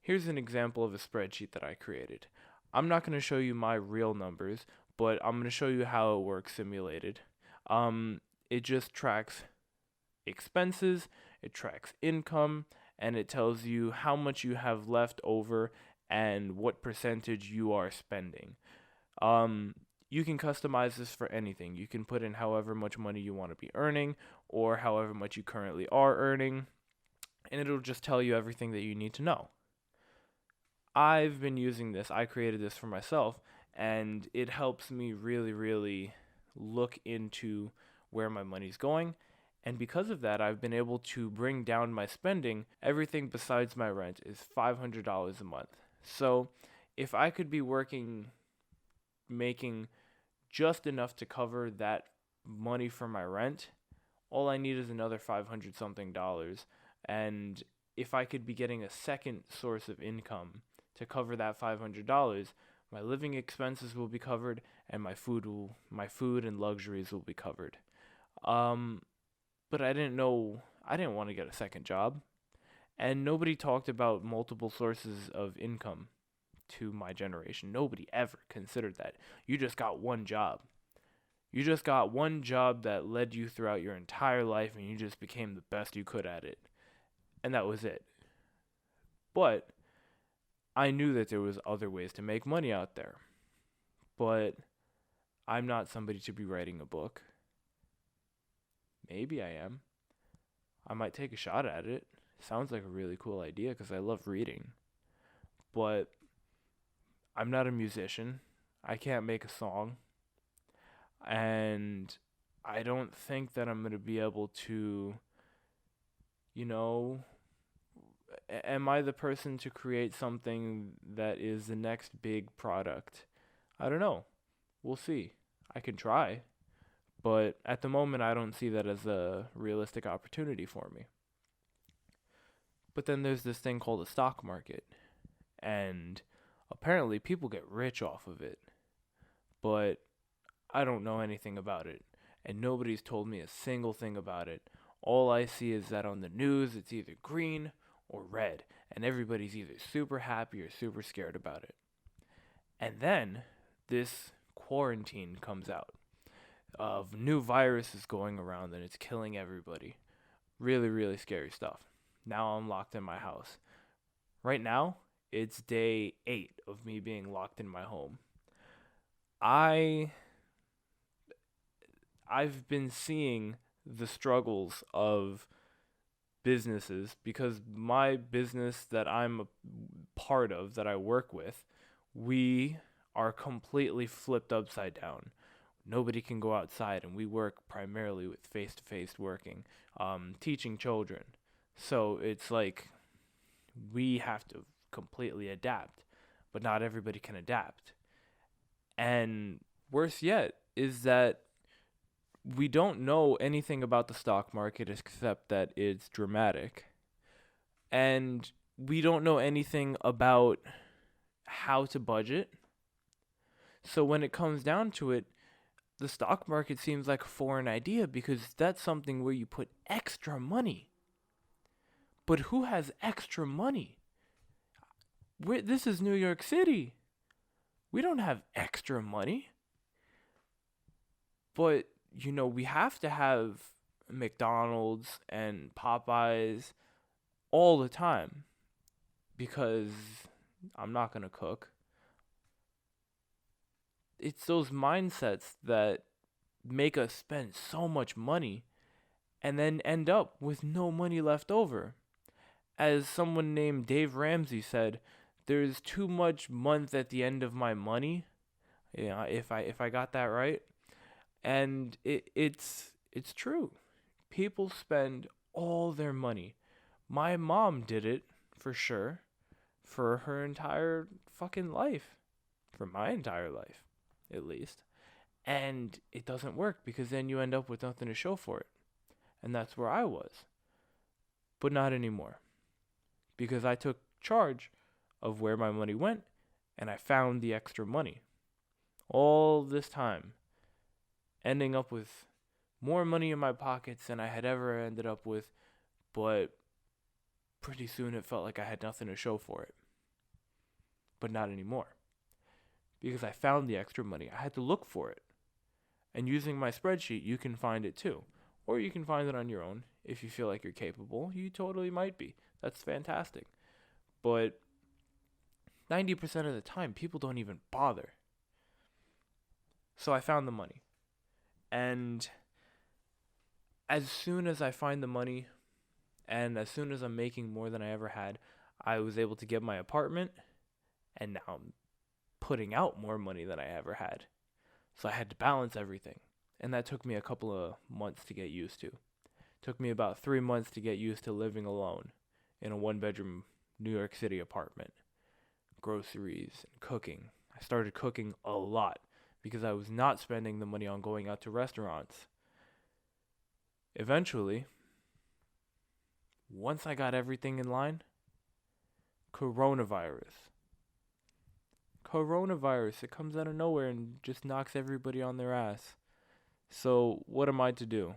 Here's an example of a spreadsheet that I created. I'm not going to show you my real numbers, but I'm going to show you how it works simulated. Um, it just tracks expenses, it tracks income, and it tells you how much you have left over and what percentage you are spending. Um, you can customize this for anything. You can put in however much money you want to be earning or however much you currently are earning, and it'll just tell you everything that you need to know. I've been using this. I created this for myself, and it helps me really, really look into where my money's going. And because of that, I've been able to bring down my spending. Everything besides my rent is $500 a month. So if I could be working, making just enough to cover that money for my rent, all I need is another 500 something dollars. And if I could be getting a second source of income to cover that $500, my living expenses will be covered and my food and luxuries will be covered. Um but I didn't want to get a second job, and nobody talked about multiple sources of income to my generation. Nobody ever considered that. You just got one job. You just got one job that led you throughout your entire life and you just became the best you could at it. And that was it. But I knew that there was other ways to make money out there. But I'm not somebody to be writing a book. Maybe I am. I might take a shot at it. Sounds like a really cool idea because I love reading. But I'm not a musician. I can't make a song. And I don't think that I'm going to be able to, you know, am I the person to create something that is the next big product? I don't know. We'll see. I can try, but at the moment I don't see that as a realistic opportunity for me. But then there's this thing called the stock market, and apparently people get rich off of it, but I don't know anything about it, and nobody's told me a single thing about it. All I see is that on the news it's either green or red, and everybody's either super happy or super scared about it. And then this quarantine comes out of new viruses going around and it's killing everybody. Really, really scary stuff. Now I'm locked in my house. Right now, it's day 8 of me being locked in my home. I I've been seeing the struggles of businesses because my business that I'm a part of, that I work with, we are completely flipped upside down. Nobody can go outside, and we work primarily with face to face working, teaching children. So it's like we have to completely adapt, but not everybody can adapt. And worse yet is that we don't know anything about the stock market except that it's dramatic. And we don't know anything about how to budget. So when it comes down to it, the stock market seems like a foreign idea because that's something where you put extra money. But who has extra money? This is New York City. We don't have extra money. But, we have to have McDonald's and Popeyes all the time because I'm not going to cook. It's those mindsets that make us spend so much money and then end up with no money left over. As someone named Dave Ramsey said, there's too much month at the end of my money. If I got that right. And it's true. People spend all their money. My mom did it for sure for her entire fucking life. For my entire life, at least. And it doesn't work because then you end up with nothing to show for it. And that's where I was. But not anymore. Because I took charge of where my money went and I found the extra money. All this time, ending up with more money in my pockets than I had ever ended up with, but pretty soon it felt like I had nothing to show for it. but not anymore because I found the extra money. I had to look for it. And using my spreadsheet, you can find it too. Or you can find it on your own. If you feel like you're capable, you totally might be. That's fantastic. But 90% of the time, people don't even bother. So I found the money. And as soon as I find the money, and as soon as I'm making more than I ever had, I was able to get my apartment, and now I'm putting out more money than I ever had. So I had to balance everything. And that took me a couple of months to get used to. It took me about 3 months to get used to living alone in a 1-bedroom New York City apartment. Groceries and cooking. I started cooking a lot because I was not spending the money on going out to restaurants. Eventually, once I got everything in line, coronavirus. Coronavirus, it comes out of nowhere and just knocks everybody on their ass. So, what am I to do?